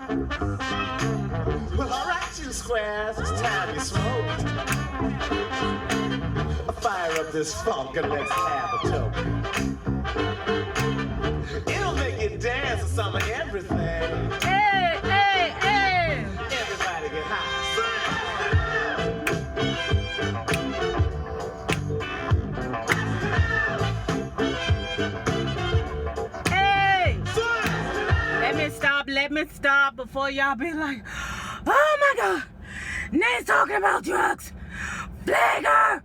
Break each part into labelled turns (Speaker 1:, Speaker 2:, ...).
Speaker 1: Well, alright, you squares, it's time you smoke. Fire up this funk and let's have a toke. It'll make you dance to some of everything.
Speaker 2: Hey, hey, hey!
Speaker 1: Everybody get high.
Speaker 2: Hey! Let me stop before y'all be like, oh my God, Nate's talking about drugs. Flagger!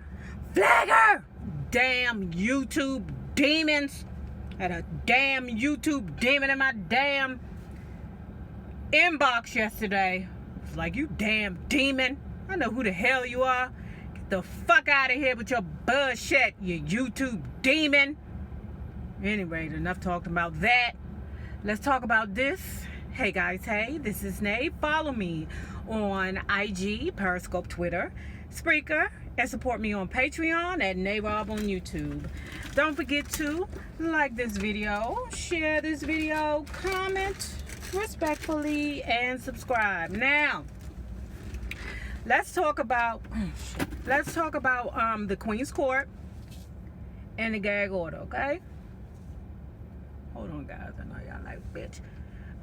Speaker 2: Flagger! Damn YouTube demons. Had a damn YouTube demon in my damn inbox yesterday. It's like, you damn demon. I know who the hell you are. Get the fuck out of here with your bullshit, you YouTube demon. Anyway, enough talking about that. Let's talk about this. Hey guys, hey, this is Nate. Follow me on IG, Periscope, Twitter, Spreaker, and support me on Patreon at NayRob on YouTube. Don't forget to like this video, share this video, comment respectfully, and subscribe. Now, let's talk about the Queen's Court and the gag order, okay? Hold on, guys. I know y'all like, bitch,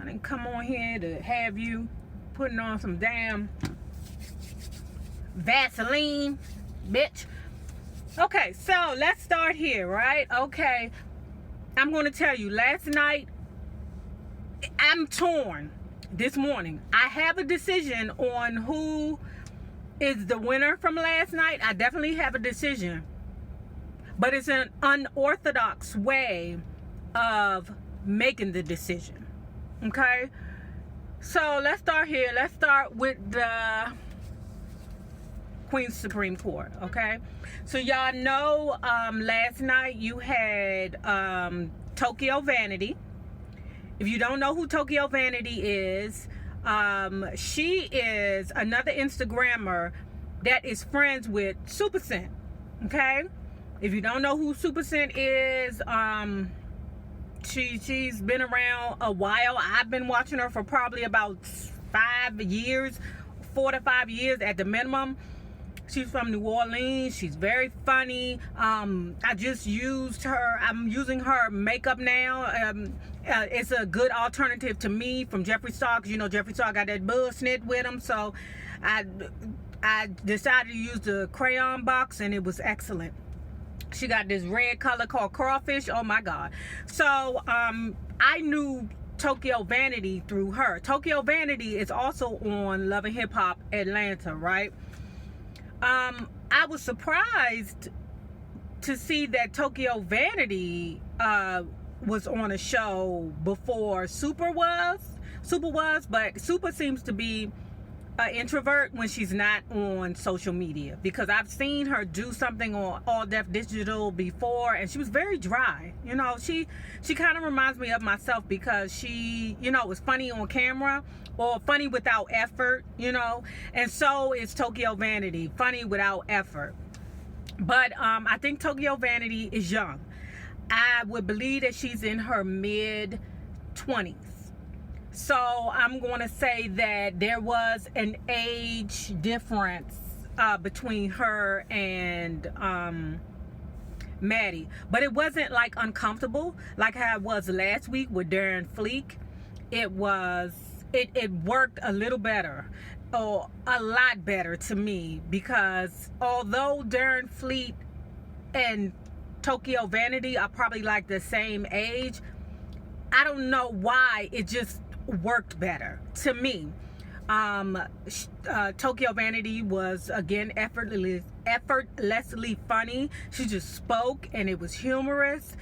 Speaker 2: I didn't come on here to have you putting on some damn Vaseline, bitch. Okay, so let's start here, right? Okay, I'm going to tell you, last night, I'm torn. This morning, I have a decision on who is the winner from last night. I definitely have a decision, but it's an unorthodox way of making the decision. Okay, so let's start here. Let's start with the Queen's Supreme Court. Okay, so y'all know last night you had Tokyo Vanity. If you don't know who Tokyo Vanity is, she is another Instagrammer that is friends with Super Scent. Okay, if you don't know who Super Scent is, she's been around a while. I've been watching her for probably about 5 years, 4 to 5 years at the minimum. She's from New Orleans. She's very funny. I just used her. I'm using her makeup now. It's a good alternative to me from Jeffree Star. You know, Jeffree Star got that buzz snit with him. So I decided to use the crayon box, and it was excellent. She got this red color called Crawfish. Oh my God. So I knew Tokyo Vanity through her. Tokyo Vanity is also on Love and Hip Hop Atlanta, right? I was surprised to see that Tokyo Vanity was on a show before Super was, but Super seems to be an introvert when she's not on social media, because I've seen her do something on All Def Digital before, and she was very dry. You know, she kind of reminds me of myself, because she, you know, was funny on camera, or funny without effort, you know, and so is Tokyo Vanity, funny without effort. But I think Tokyo Vanity is young. I would believe that she's in her mid-20s. So I'm going to say that there was an age difference between her and Maddie. But it wasn't like uncomfortable like how it was last week with Darren Fleek. It worked a little better, or a lot better to me, because although Darren Fleet and Tokyo Vanity are probably like the same age, I don't know why it just worked better to me. Tokyo Vanity was, again, effortlessly funny. She just spoke, and it was humorous.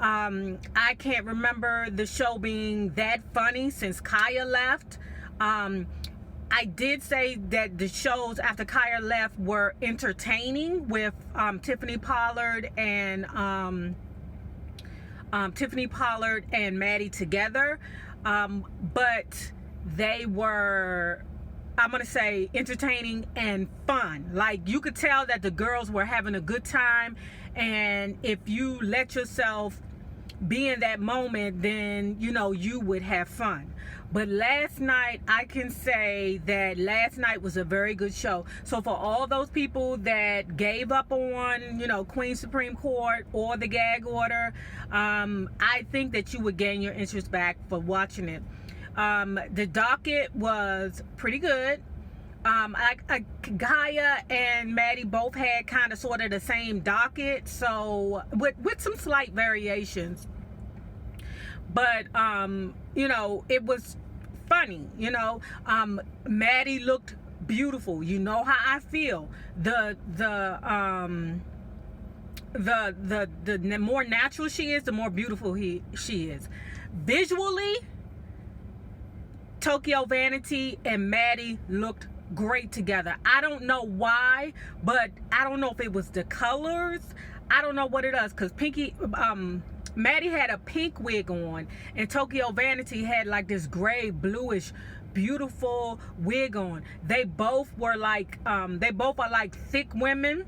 Speaker 2: I can't remember the show being that funny since Kaya left. I did say that the shows after Kaya left were entertaining, with Tiffany Pollard and Maddie together, but they were, I'm gonna say, entertaining and fun. Like, you could tell that the girls were having a good time, and if you let yourself be in that moment, then you would have fun. But last night, I can say that last night was a very good show. So for all those people that gave up on Queen Supreme Court or the gag order, I think that you would gain your interest back for watching it. The docket was pretty good. Gaia and Maddie both had kind of sort of the same docket, so with some slight variations. But it was funny. Maddie looked beautiful. You know how I feel. The more natural she is, the more beautiful she is. Visually, Tokyo Vanity and Maddie looked great together. I don't know why, but I don't know if it was the colors. I don't know what it is, because Maddie had a pink wig on, and Tokyo Vanity had like this gray, bluish, beautiful wig on. They both are like thick women,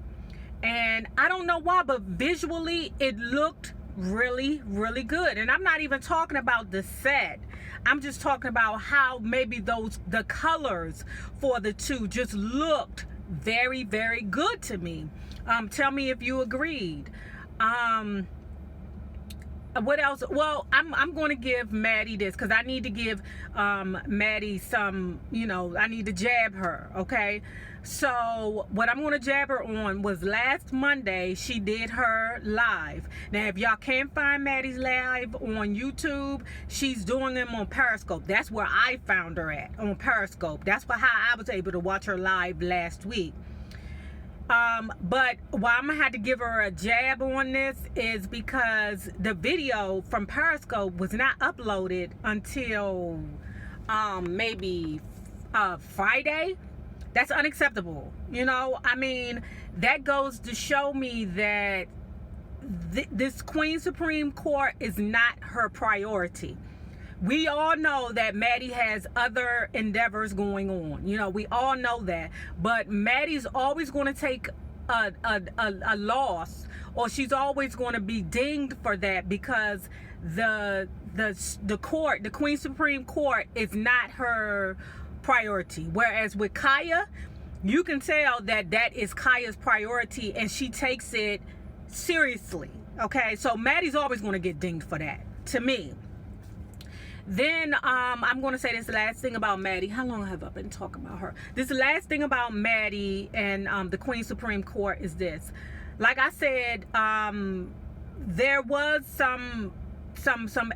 Speaker 2: and I don't know why, but visually it looked really, really good. And I'm not even talking about the set. I'm just talking about how maybe the colors for the two just looked very, very good to me. Tell me if you agreed. What else? Well, I'm going to give Maddie this, because I need to give Maddie some, I need to jab her, okay? So what I'm going to jab her on was last Monday, she did her live. Now, if y'all can't find Maddie's live on YouTube, she's doing them on Periscope. That's where I found her at, on Periscope. That's how I was able to watch her live last week. But why I'm gonna have to give her a jab on this is because the video from Periscope was not uploaded until maybe Friday. That's unacceptable. I mean, that goes to show me that this Queen Supreme Court is not her priority. We all know that Maddie has other endeavors going on. We all know that. But Maddie's always going to take a loss, or she's always going to be dinged for that, because the court, the Queen Supreme Court, is not her priority. Whereas with Kaya, you can tell that is Kaya's priority, and she takes it seriously. Okay, so Maddie's always going to get dinged for that, to me. Then I'm going to say this last thing about Maddie. How long have I been talking about her? This last thing about Maddie and the Queen Supreme Court is this. Like I said, there was some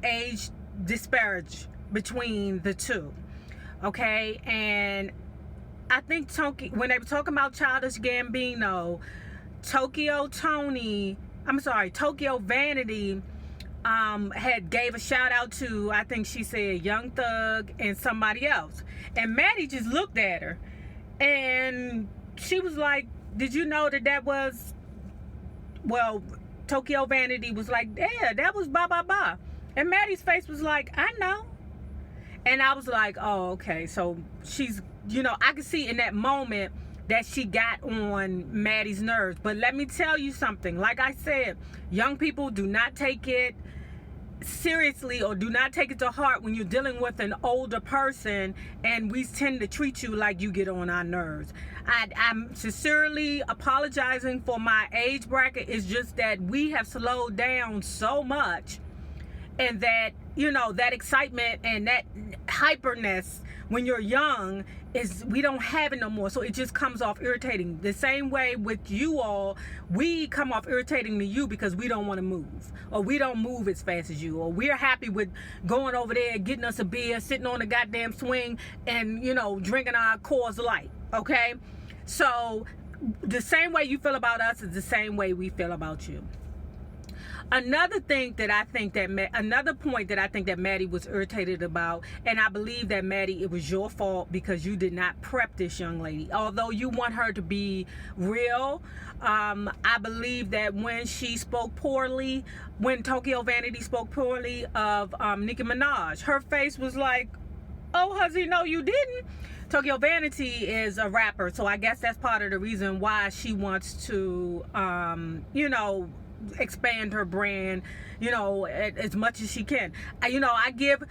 Speaker 2: age disparage between the two. Okay, and I think when they were talking about Childish Gambino, Tokyo Vanity had gave a shout out to, I think she said, Young Thug and somebody else. And Maddie just looked at her, and she was like, did you know that was, well, Tokyo Vanity was like, yeah, that was blah, blah, blah. And Maddie's face was like, I know. And I was like, oh, okay. So she's, I could see in that moment that she got on Maddie's nerves. But let me tell you something. Like I said, young people, do not take it seriously, or do not take it to heart when you're dealing with an older person, and we tend to treat you like you get on our nerves. I'm sincerely apologizing for my age bracket. It's just that we have slowed down so much, and that that excitement and that hyperness when you're young we don't have it no more. So it just comes off irritating. The same way with you all, we come off irritating to you because we don't want to move, or we don't move as fast as you, or we're happy with going over there, getting us a beer, sitting on the goddamn swing, and drinking our Coors Light. Okay, so the same way you feel about us is the same way we feel about you. Another point that I think that Maddie was irritated about, and I believe that Maddie, it was your fault because you did not prep this young lady. Although you want her to be real, I believe that when she spoke poorly, when Tokyo Vanity spoke poorly of Nicki Minaj, her face was like, oh, huzzy, no, you didn't. Tokyo Vanity is a rapper, so I guess that's part of the reason why she wants to, expand her brand, you know, as much as she can. You know, I give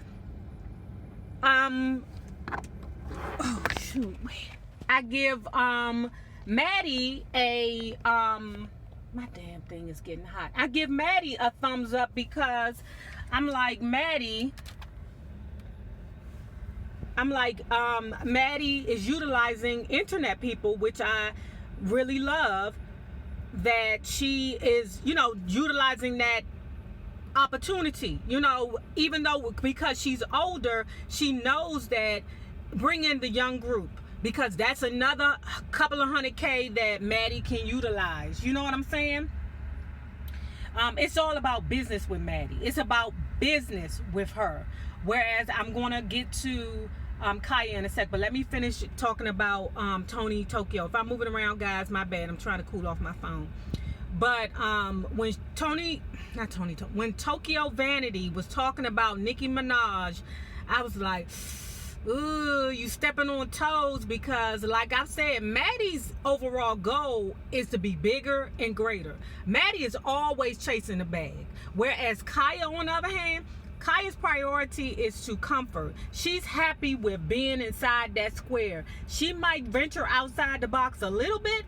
Speaker 2: oh shoot, I give Maddie a my damn thing is getting hot. I give Maddie a thumbs up because I'm like, Maddie is utilizing internet people, which I really love, that she is, you know, utilizing that opportunity, you know, even though because she's older, she knows that bring in the young group, because that's another couple of $100K that Maddie can utilize. You know what I'm saying? It's all about business with Maddie. It's about business with her. Whereas I'm going to get to Kaya in a sec, but let me finish talking about Tony Tokyo. If I'm moving around, guys, my bad. I'm trying to cool off my phone. But when when Tokyo Vanity was talking about Nicki Minaj, I was like, ooh, you stepping on toes, because like I said, Maddie's overall goal is to be bigger and greater. Maddie is always chasing the bag. Whereas Kaya, on the other hand, Kaya's priority is to comfort. She's happy with being inside that square. She might venture outside the box a little bit,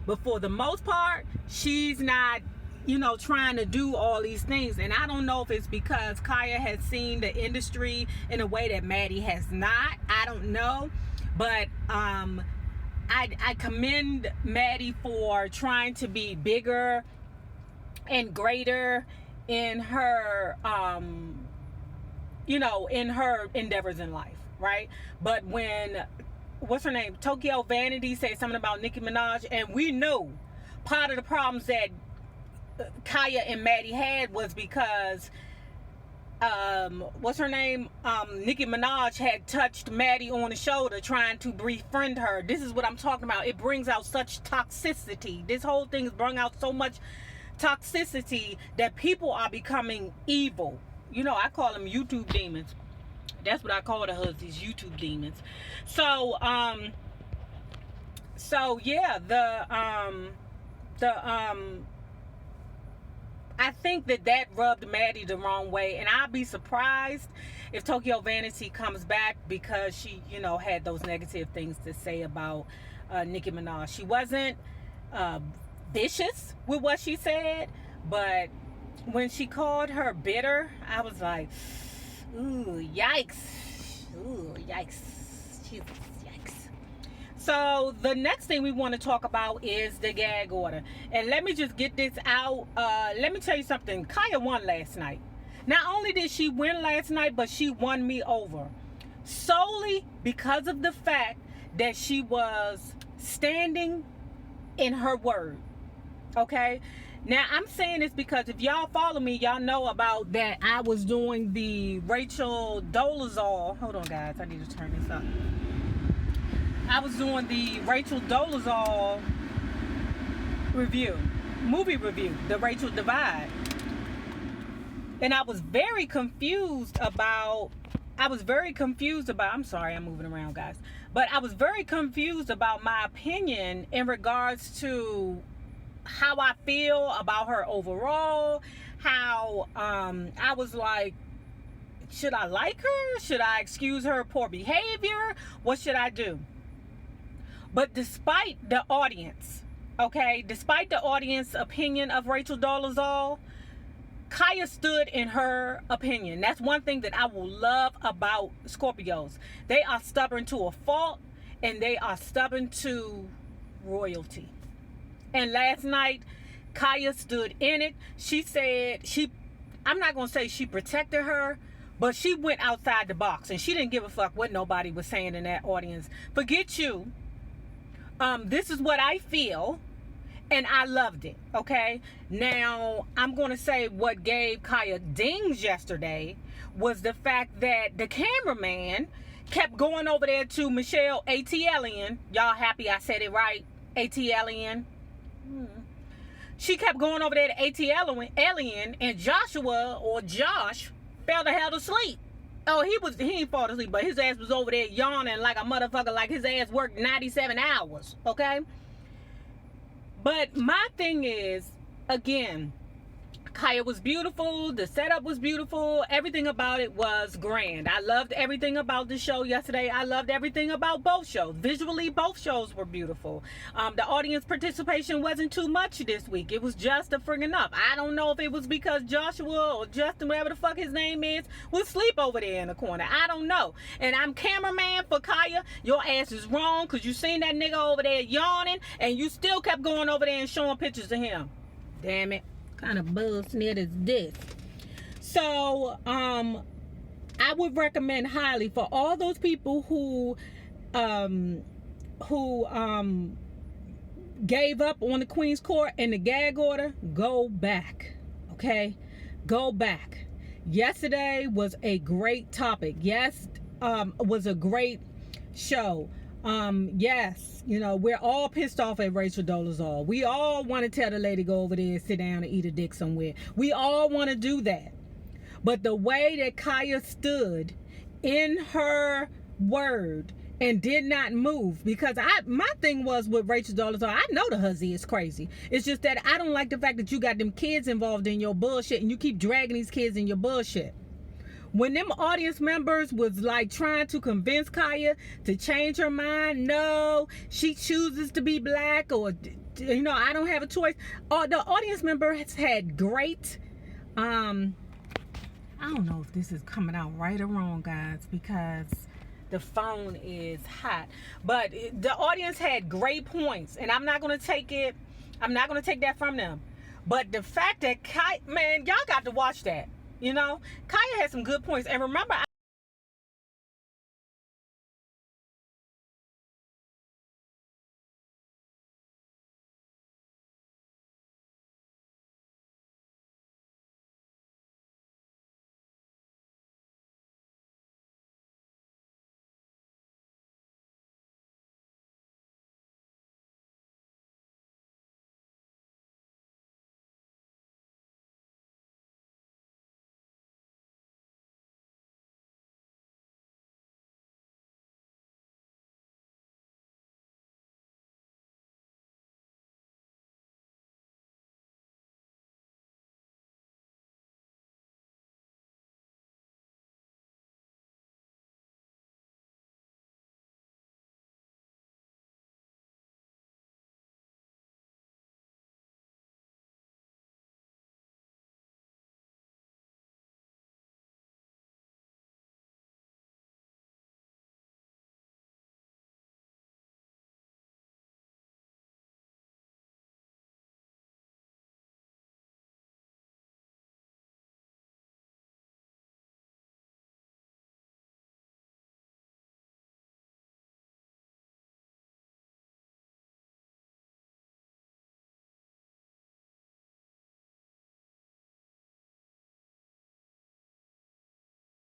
Speaker 2: but for the most part, she's not, you know, trying to do all these things. And I don't know if it's because Kaya has seen the industry in a way that Maddie has not. I don't know. But I commend Maddie for trying to be bigger and greater in her you know, in her endeavors in life, right? But when, what's her name, Tokyo Vanity said something about Nicki Minaj, and we knew part of the problems that Kaya and Maddie had was because what's her name, Nicki Minaj had touched Maddie on the shoulder trying to befriend her. This is what I'm talking about. It brings out such toxicity. This whole thing has brought out so much toxicity that people are becoming evil. You know, I call them YouTube demons. That's what I call the husbands, YouTube demons. So yeah, I think that rubbed Maddie the wrong way, and I'd be surprised if Tokyo Vanity comes back, because she, you know, had those negative things to say about Nicki Minaj. She wasn't vicious with what she said, but when she called her bitter, I was like, ooh, yikes. Ooh, yikes. Jesus, yikes. So the next thing we want to talk about is the gag order. And let me just get this out. Let me tell you something. Kaya won last night. Not only did she win last night, but she won me over. Solely because of the fact that she was standing in her word. Okay? Now, I'm saying this because if y'all follow me, y'all know about that I was doing the Rachel Dolezal. Hold on, guys. I need to turn this up. I was doing the Rachel Dolezal review, movie review, the Rachel Divide. And I was very confused about, I'm sorry, I'm moving around, guys. But I was very confused about my opinion in regards to how I feel about her overall, how I was like, should I like her? Should I excuse her poor behavior? What should I do? But despite the audience, okay, despite the audience opinion of Rachel Dolezal, Kaya stood in her opinion. That's one thing that I will love about Scorpios. They are stubborn to a fault, and they are stubborn to royalty. And last night, Kaya stood in it. She said I'm not going to say she protected her, but she went outside the box, and she didn't give a fuck what nobody was saying in that audience. Forget you. This is what I feel, and I loved it, okay? Now, I'm going to say what gave Kaya dings yesterday was the fact that the cameraman kept going over there to Michelle ATLian. Y'all happy I said it right? ATLian. She kept going over there to ATLian, and Joshua, or Josh, fell the hell asleep. Oh, he ain't fall asleep, but his ass was over there yawning like a motherfucker, like his ass worked 97 hours, okay? But my thing is, again, Kaya was beautiful. The setup was beautiful. Everything about it was grand. I loved everything about the show yesterday. I loved everything about both shows. Visually, both shows were beautiful. The audience participation wasn't too much this week. It was just a friggin' up. I don't know if it was because Joshua or Justin, whatever the fuck his name is, was asleep over there in the corner. I don't know. And I'm cameraman for Kaya. Your ass is wrong because you seen that nigga over there yawning and you still kept going over there and showing pictures of him. Damn it. Kind of bullshit is this? So I would recommend highly for all those people who gave up on the Queen's Court and the gag order, go back. Okay, go back. Yesterday was a great topic. Yes, was a great show. Yes, you know, we're all pissed off at Rachel Dolezal. We all want to tell the lady go over there and sit down and eat a dick somewhere. We all want to do that. But the way that Kaya stood in her word and did not move, because my thing was with Rachel Dolezal, I know the hussy is crazy. It's just that I don't like the fact that you got them kids involved in your bullshit and you keep dragging these kids in your bullshit. When them audience members was like trying to convince Kaya to change her mind, no, she chooses to be black, or, you know, I don't have a choice. The audience member has had great, I don't know if this is coming out right or wrong, guys, because the phone is hot. But the audience had great points, and I'm not going to take that from them. But the fact that Kaya, man, y'all got to watch that. You know, Kaya had some good points. And remember,